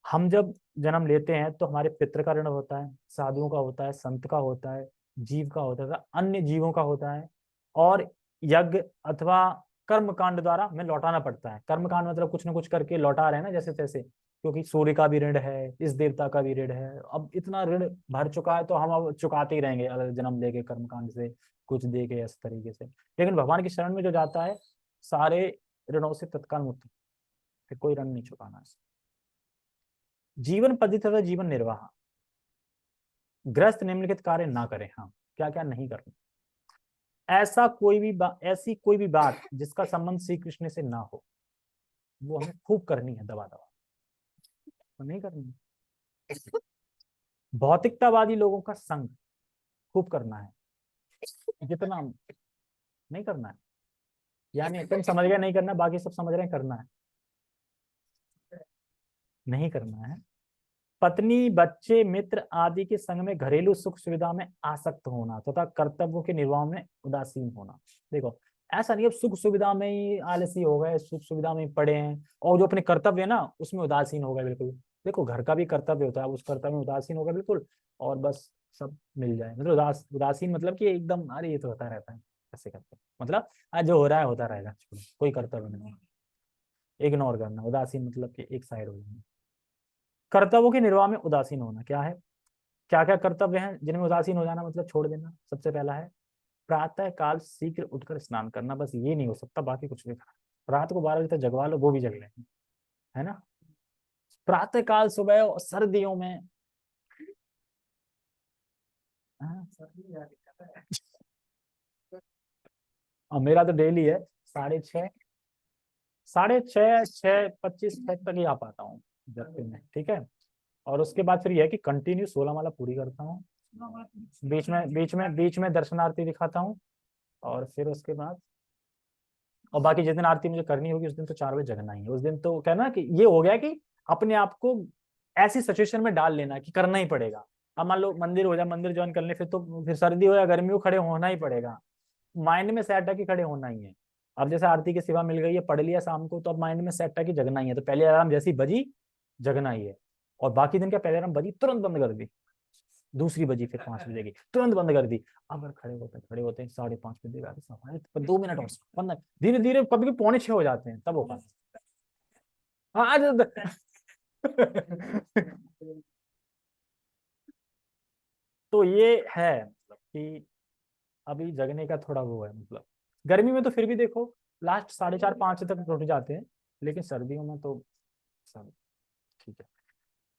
हम जब जन्म लेते हैं तो हमारे पितृ का ऋण होता है, साधुओं का होता है, संत का होता है, जीव का होता है, अन्य जीवों का होता है, और यज्ञ अथवा कर्म कांड द्वारा हमें लौटाना पड़ता है। कर्म कांड मतलब कुछ ना कुछ करके लौटा रहे हैं ना, जैसे तैसे, क्योंकि सूर्य का भी ऋण है, इस देवता का भी ऋण है, अब इतना ऋण भर चुका है तो हम अब चुकाते ही रहेंगे अगर जन्म लेके कर्म कांड से कुछ दे के इस तरीके से। लेकिन भगवान की शरण में जो जाता है सारे ऋणों से तत्काल मुक्त, फिर कोई ऋण नहीं चुकाना है। जीवन पद्धति तथा जीवन निर्वाह, ग्रस्त निम्नलिखित कार्य ना करें। हाँ, क्या क्या नहीं करना। ऐसी कोई भी बात जिसका संबंध श्री कृष्ण से ना हो, वो हमें खूब करनी है, दबा दबा तो नहीं करनी। भौतिकतावादी लोगों का संग खूब करना है, जितना नहीं करना है, यानी तुम समझ गए नहीं करना, बाकी सब समझ रहे हैं करना है, नहीं करना है। पत्नी, बच्चे, मित्र आदि के संग में घरेलू सुख सुविधा में आसक्त होना तथा कर्तव्यों के निर्वाह में उदासीन होना। देखो, ऐसा नहीं अब सुख सुविधा में ही आलसी हो गए, सुख सुविधा में ही पड़े हैं, और जो अपने कर्तव्य है ना उसमें उदासीन हो गए बिल्कुल। देखो, घर का भी कर्तव्य होता है, उस कर्तव्य में उदासीन हो गए बिल्कुल, और बस सब मिल जाए, मतलब उदासीन मतलब कि एकदम अरे ये तो होता रहता है ऐसे करते, मतलब आज जो हो रहा है होता रहेगा, कोई कर्तव्य नहीं, इग्नोर करना। उदासीन मतलब कि एक साइड हो जाना। कर्तव्यों के निर्वाह में उदासीन होना क्या है, क्या क्या कर्तव्य हैं जिनमें उदासीन हो जाना, मतलब छोड़ देना। सबसे पहला है प्रातः काल शीघ्र उठकर स्नान करना, बस ये नहीं हो सकता, बाकी कुछ भी करना। रात को 12 बजे तक जगवा लो, वो भी जग लेंगे, है ना। प्रातः काल सुबह और सर्दियों में, हाँ, और मेरा तो डेली है 6:30, 6:30, 6:25 तक ही आ पाता हूँ जब भी मैं, ठीक है। और उसके बाद फिर यह है कि कंटिन्यू 16 माला पूरी करता हूँ, बीच में दर्शनार्थी दिखाता हूँ, और फिर उसके बाद, और बाकी जिस दिन आरती मुझे करनी होगी उस दिन तो 4 बजे जगना ही है। उस दिन तो कहना कि ये हो गया कि अपने आप को ऐसी सिचुएशन में डाल लेना कि करना ही पड़ेगा। अब मान लो मंदिर हो जाए, मंदिर ज्वाइन कर ले, फिर तो फिर सर्दी हो या गर्मी हो खड़े होना ही पड़ेगा, माइंड में सेट है कि खड़े होना ही है। अब जैसे आरती की सेवा मिल गई है, पढ़ लिया शाम को, तो अब माइंड में सेट है कि जगना ही है, तो पहले अलार्म जैसी बजी जगना ही है। और बाकी दिन क्या, पहले अलार्म बजी तुरंत बंद कर दी, दूसरी बजी फिर 5 बजे की तुरंत बंद कर दी। अगर खड़े होते हैं 5:30 बजे, 2 मिनट और 15, धीरे धीरे कभी कभी 5:45 हो जाते हैं, तब हो पाता है। तो ये है मतलब कि अभी जगने का थोड़ा वो है, मतलब गर्मी में तो फिर भी देखो लास्ट 4:30 5 तक उठ जाते हैं, लेकिन सर्दियों में तो सब ठीक है।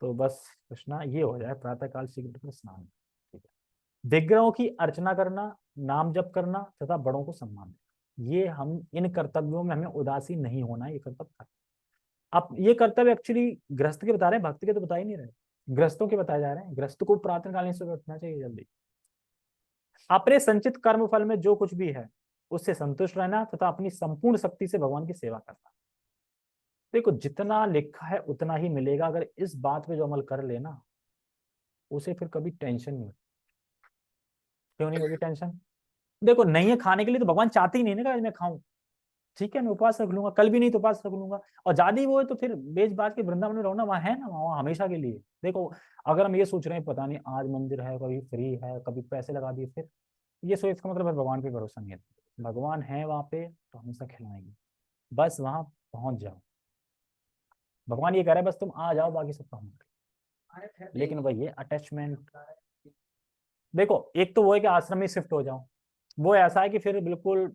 तो बस कृष्णा ये हो जाए, प्रातःकाल शीघ्र उठकर स्नान, ठीक है। विग्रहों की अर्चना करना, नाम जप करना तथा बड़ों को सम्मान देना, ये हम इन कर्तव्यों में हमें उदासीन नहीं होना है, ये कर्तव्य करना। अब ये कर्तव्य एक्चुअली गृहस्थ के बता रहे हैं, भक्त के तो बता ही नहीं रहे, गृहस्थों के बताए जा रहे हैं। गृहस्थ को प्रातःकालीन सुबह उठना चाहिए जल्दी, अपने संचित कर्म फल में जो कुछ भी है उससे संतुष्ट रहना तथा अपनी संपूर्ण शक्ति से भगवान की सेवा करना। देखो, जितना लिखा है उतना ही मिलेगा, अगर इस बात पे जो अमल कर लेना उसे फिर कभी टेंशन नहीं होती। क्यों नहीं होगी टेंशन, देखो नहीं है खाने के लिए तो भगवान चाहते ही नहीं ना कि आज मैं खाऊं, ठीक है मैं उपवास रख लूंगा, कल भी नहीं तो उपवास रख लूंगा, और ज्यादा ही वो है तो फिर बेच बाज के वृंदावन में रहो ना, वहां है ना, वहां हमेशा के लिए। देखो, अगर हम ये सोच रहे हैं पता नहीं आज मंदिर है, कभी फ्री है, कभी पैसे लगा दिए, फिर ये सोच, इसका मतलब भगवान पे भरोसा नहीं है। भगवान है वहां पे तो हमेशा खिलाएंगे, बस वहां पहुंच जाओ। भगवान ये कह रहा है बस तुम आ जाओ, बाकी सब काम करो। लेकिन वही है अटैचमेंट। देखो, एक तो वो है कि आश्रम में शिफ्ट हो जाओ, वो ऐसा है कि फिर बिल्कुल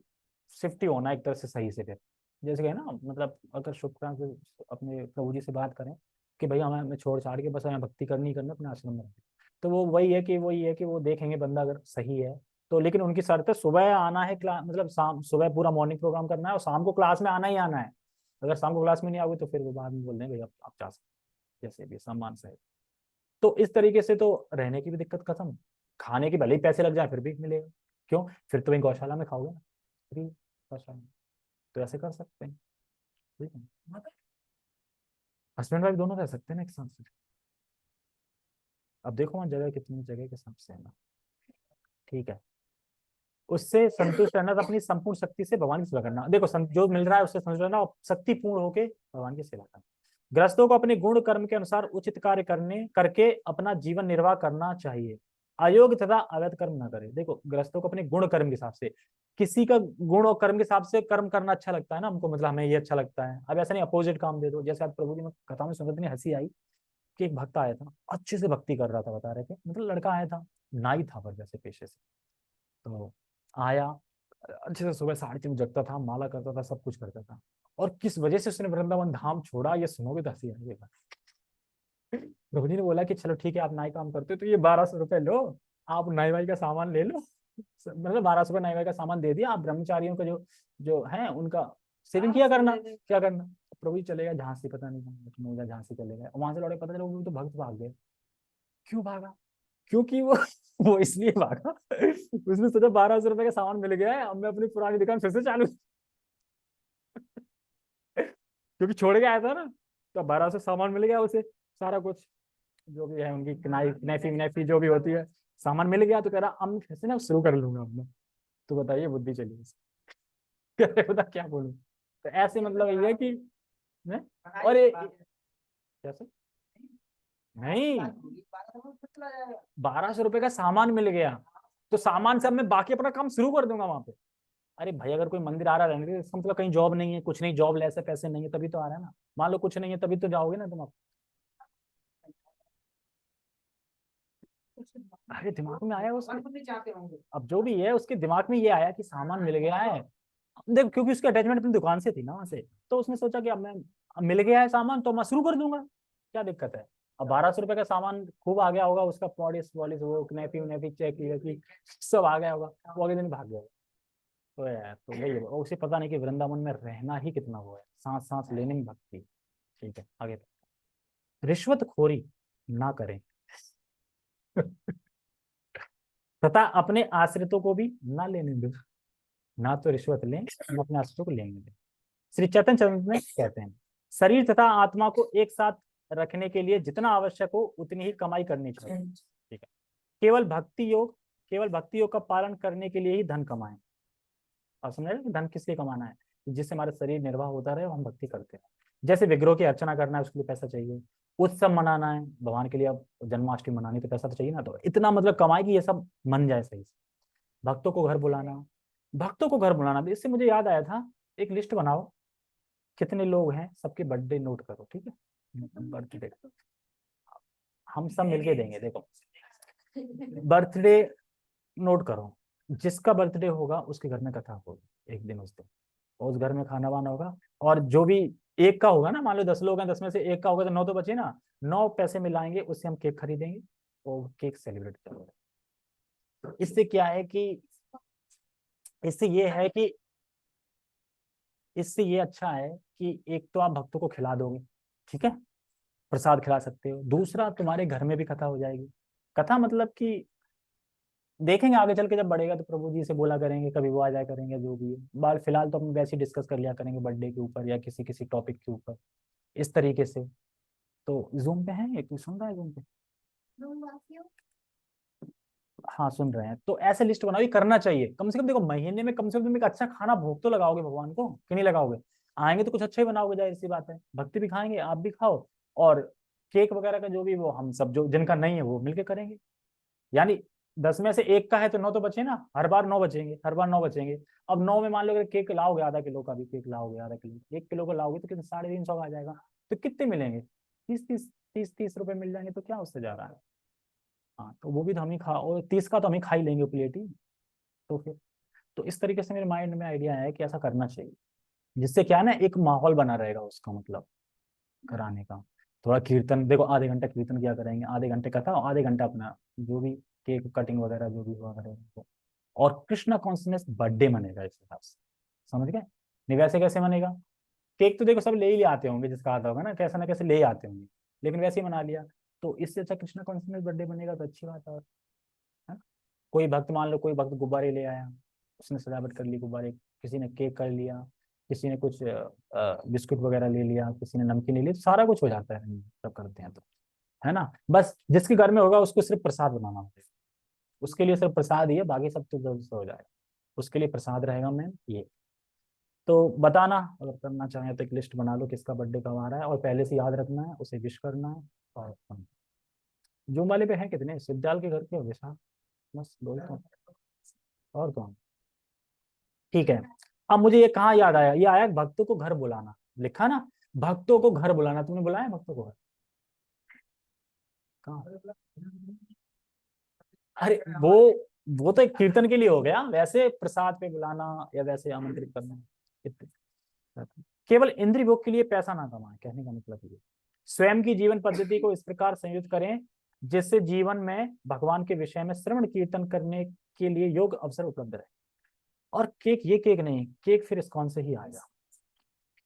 शिफ्ट ही होना एक तरह से सही से, फिर जैसे कि ना, मतलब अगर शुक्रान से अपने प्रभु जी से बात करें कि भैया हमें छोड़ छाड़ के बस हमें भक्ति करनी अपने आश्रम में, तो वो वही है कि वो देखेंगे बंदा अगर सही है तो लेकिन उनकी शर्त है सुबह आना है क्लास, मतलब शाम सुबह पूरा मॉर्निंग प्रोग्राम करना है और शाम को क्लास में आना ही आना है। अगर शाम को क्लास में नहीं आओगे तो फिर वो बाद में बोल देंगे भैया आप जा सकते, जैसे भी सम्मान से। तो इस तरीके से तो रहने की भी दिक्कत खत्म, खाने के भले ही पैसे लग जाए फिर भी मिलेगा। क्यों? फिर तो वही गौशाला में खाओगे ना, फ्री गौशाला में। तो ऐसे कर सकते हैं, ठीक है। हस्बैंड वाइफ दोनों रह सकते हैं ना एक साथ से। अब देखो वहाँ जगह कितनी, जगह के हिसाब से है ना, ठीक है। उससे संतुष्ट रहना, तो अपनी संपूर्ण शक्ति से भगवान की सेवा करना। देखो जो मिल रहा है उससे संतुष्ट रहना और शक्ति पूर्ण होकर भगवान की सेवा करना। गृहस्थों को अपने गुण कर्म के अनुसार उचित कार्य करने करके अपना जीवन निर्वाह करना चाहिए, अयोग्य तथा अवैध कर्म न करे। देखो गृहस्थों को अपने गुण कर्म के हिसाब से, किसी का गुण और कर्म के हिसाब से कर्म करना अच्छा लगता है ना हमको, मतलब हमें ये अच्छा लगता है। अब ऐसा नहीं अपोजिट काम दे दो। जैसे आज प्रभु जी में कथा में सुनकर इतनी हंसी आई कि एक भक्त आया था, अच्छे से भक्ति कर रहा था, बता रहे थे, मतलब लड़का आया था, नाई था पर जैसे पेशे से। तो आया अच्छे से, सुबह 3:30 जगता था, माला करता था, सब कुछ करता था। और किस वजह से उसने वृंदावन धाम छोड़ा, ये सुनोगे तो हंसी आएगा। प्रभु जी ने बोला कि चलो ठीक है आप नाई काम करते हो तो ये 1200 रुपए लो, आप नाई वाई का सामान ले लो। मतलब 1200 रुपये नाई वाई का सामान दे दिया, आप ब्रह्मचारियों का जो जो है उनका सेविंग किया करना, क्या करना। प्रभु जी चले गए झांसी, पता नहीं कहाँ लखनऊ या झांसी चले गए, वहां से लौटे, पता चला वो तो भक्त भाग गए। क्यों भागा? क्योंकि वो इसलिए भागा, उसने सोचा 1200 रुपये का सामान मिल गया है, अब मैं अपनी पुरानी दुकान फिर से चालू। क्योंकि छोड़ के आया था ना, तो 1200 सामान मिल गया उसे, सारा कुछ जो भी है उनकी नैफी नैफी जो भी होती है, सामान मिल गया। तो कह रहा अब मैं फिर से ना शुरू कर लूंगा अपना। तो बताइए बुद्धि चली उसकी। कह रहे बता क्या बोलूं। तो ऐसे मतलब ये है कि ने? और कैसे नहीं, 1200 रुपये का सामान मिल गया तो सामान से अब मैं बाकी अपना काम शुरू कर दूंगा वहां पे। अरे भाई अगर कोई मंदिर आ रहा है रहने के लिए, इसका मतलब कहीं जॉब नहीं है, कुछ नहीं, जॉब ऐसे पैसे नहीं है तभी तो आ रहा है ना। मान लो कुछ नहीं है तभी तो जाओगे ना तुम अब। अरे दिमाग में आया उसके, अब जो भी है उसके दिमाग में ये आया कि सामान मिल गया है। देख क्योंकि उसकी अटैचमेंट अपनी दुकान से थी ना वहां से, तो उसने सोचा कि अब मिल गया है सामान तो मैं शुरू कर दूंगा, क्या दिक्कत है। अब 1200 रुपये का सामान खूब आ गया होगा, उसका पॉलिश वॉलिश वो नैपी नैपी चेक सब आ गया होगा, वो अगले दिन भाग गया। तो यार तो वही है, उसे पता नहीं कि वृंदावन में रहना ही कितना वो है, सांस सांस लेने में भक्ति। ठीक है आगे। रिश्वतखोरी ना करें तथा अपने आश्रितों को भी ना लेने दो। ना तो रिश्वत लें ना अपने आश्रितों को लेने दें। श्री चैतन्य चरित में कहते हैं शरीर तथा आत्मा को एक साथ रखने के लिए जितना आवश्यक हो उतनी ही कमाई करनी चाहिए। ठीक है। केवल भक्ति योग का पालन करने के लिए ही धन कमाएं। और समझ रहे हैं धन किस लिए कमाना है? जिससे हमारा शरीर निर्वाह होता रहे और हम भक्ति करते हैं। जैसे विग्रह की अर्चना करना है उसके लिए पैसा चाहिए, उत्सव मनाना है भगवान के लिए, अब जन्माष्टमी मनानी तो पैसा तो चाहिए ना। तो इतना मतलब कमाई की ये सब मन जाए सही से। भक्तों को घर बुलाना, भक्तों को घर बुलाना, इससे मुझे याद आया था, एक लिस्ट बनाओ कितने लोग हैं, सबके बर्थडे नोट करो, ठीक है। बर्थडे हम सब मिलके देंगे, देखो बर्थडे नोट करो, जिसका बर्थडे होगा उसके घर में कथा होगी एक दिन उस दिन, और उस घर में खाना वाना होगा। और जो भी एक का होगा ना, मान लो 10 लोग हैं, 10 में से एक का होगा तो 9 तो बचे ना, 9 पैसे मिलाएंगे उससे हम केक खरीदेंगे और केक सेलिब्रेट करेंगे। इससे क्या है कि इससे ये है कि इससे ये अच्छा है कि एक तो आप भक्तों को खिला दोगे, ठीक है, प्रसाद खिला सकते हो। दूसरा तुम्हारे घर में भी कथा हो जाएगी। कथा मतलब कि देखेंगे आगे चल के जब बढ़ेगा तो प्रभु जी से बोला करेंगे, कभी वो आ जाया करेंगे, जो भी है बाल फिलहाल तो हम वैसे ही डिस्कस कर लिया करेंगे बर्थडे के ऊपर या किसी किसी टॉपिक के ऊपर, इस तरीके से। तो जूम पे है, एक सुन रहा है जूम पे? हाँ सुन रहे हैं। तो ऐसे लिस्ट बनाओ, ये करना चाहिए कम से कम। देखो महीने में कम से कम तुम एक अच्छा खाना भोग तो लगाओगे भगवान को, कि नहीं लगाओगे? आएंगे तो कुछ अच्छा ही बनाओगे, जाहिर सी बात है, भक्ति भी खाएंगे आप भी खाओ, और केक वगैरह का जो भी वो हम सब जो जिनका नहीं है वो मिलके करेंगे। यानी 10 में से एक का है तो 9 तो बचे ना, हर बार 9 बचेंगे, हर बार 9 बचेंगे। अब 9 में मान लो अगर केक लाओगे, आधा किलो का भी केक लाओगे, आधा किलो 1 किलो का लाओगे तो कितने, 350 का आ जाएगा। तो कितने मिलेंगे? 30 रुपए मिल जाएंगे, तो क्या उससे जा रहा है। हाँ तो वो भी तो हम ही खा, और 30 का तो हम ही खा ही लेंगे प्लेट ही। तो फिर तो इस तरीके से मेरे माइंड में आइडिया है कि ऐसा करना चाहिए, जिससे क्या है ना, एक माहौल बना रहेगा उसका मतलब कराने का। थोड़ा कीर्तन, देखो आधे घंटा कीर्तन किया करेंगे, आधे घंटे कथा, आधे घंटा अपना जो भी केक कटिंग वगैरह जो भी हुआ करेगा। और कृष्णा कॉन्शियसनेस बर्थडे मनेगा इस हिसाब से, समझ गए? नहीं वैसे कैसे मनेगा? केक तो देखो सब ले ही आते होंगे, जिसका आता होगा ना कैसे ले ही आते होंगे, लेकिन वैसे ही मना लिया। तो इससे अच्छा कृष्णा कॉन्शियसनेस बर्थडे बनेगा तो अच्छी बात है। और है ना? कोई भक्त, मान लो कोई भक्त गुब्बारे ले आया, उसने सजावट कर ली गुब्बारे, किसी ने केक कर लिया, किसी ने कुछ बिस्कुट वगैरह ले लिया, किसी ने नमकीन ले लिया, तो सारा कुछ हो जाता है सब करते हैं तो, है ना? बस जिसके घर में होगा उसको सिर्फ प्रसाद बनाना होगा, उसके लिए सिर्फ प्रसाद ही है, बाकी सब तो जल्द से हो जाएगा। उसके लिए प्रसाद रहेगा मैम ये। तो बताना अगर करना चाहें तो एक लिस्ट बना लो किसका बर्थडे कब आ रहा है, और पहले से याद रखना है, उसे विश करना है। और जूम वाले पे हैं कितने? सिद्धाल के घर के हो गए साहब, बस दो ही तो। और कौन? ठीक है। अब मुझे ये कहाँ याद आया, ये आया भक्तों को घर बुलाना, लिखा ना, भक्तों को घर बुलाना, तुमने बुलाया भक्तों को घर? कहाँ? अरे वो तो एक कीर्तन के लिए हो गया, वैसे प्रसाद पे बुलाना या वैसे आमंत्रित करना, केवल इंद्रिय भोग के लिए पैसा ना कमाएं, कहने का मतलब ये। स्वयं की जीवन पद्धति को इस प्रकार संयुक्त करें जिससे जीवन में भगवान के विषय में श्रवण कीर्तन करने के लिए योग्य अवसर उपलब्ध रहे। और केक, ये केक नहीं, केक फिर इस्कॉन से ही आएगा,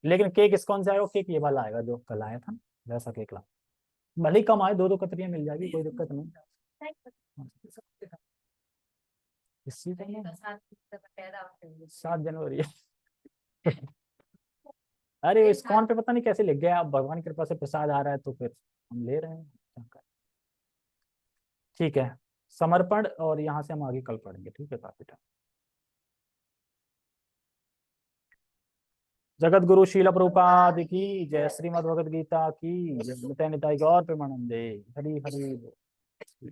लेकिन केक इस्कॉन से आएगा, केक ये वाला आएगा जो कल आया था ना, वैसा केक ला। भले ही कम आए, दो दो कतरियां मिल जाएगी, कोई दिक्कत नहीं। इसी का 7 जनवरी अरे इस्कॉन पे पता नहीं कैसे लिख गया, अब भगवान की कृपा से प्रसाद आ रहा है तो फिर हम ले रहे हैं, क्या करें। ठीक है, समर्पण, और यहाँ से हम आगे कल पढ़ेंगे, ठीक है काफी टाइम। जगत गुरु शील प्रभुपाद की जय, श्रीमद् भगवद गीता की जय, निताय निताय गौर प्रेमानंदे, हरि हरि बोल।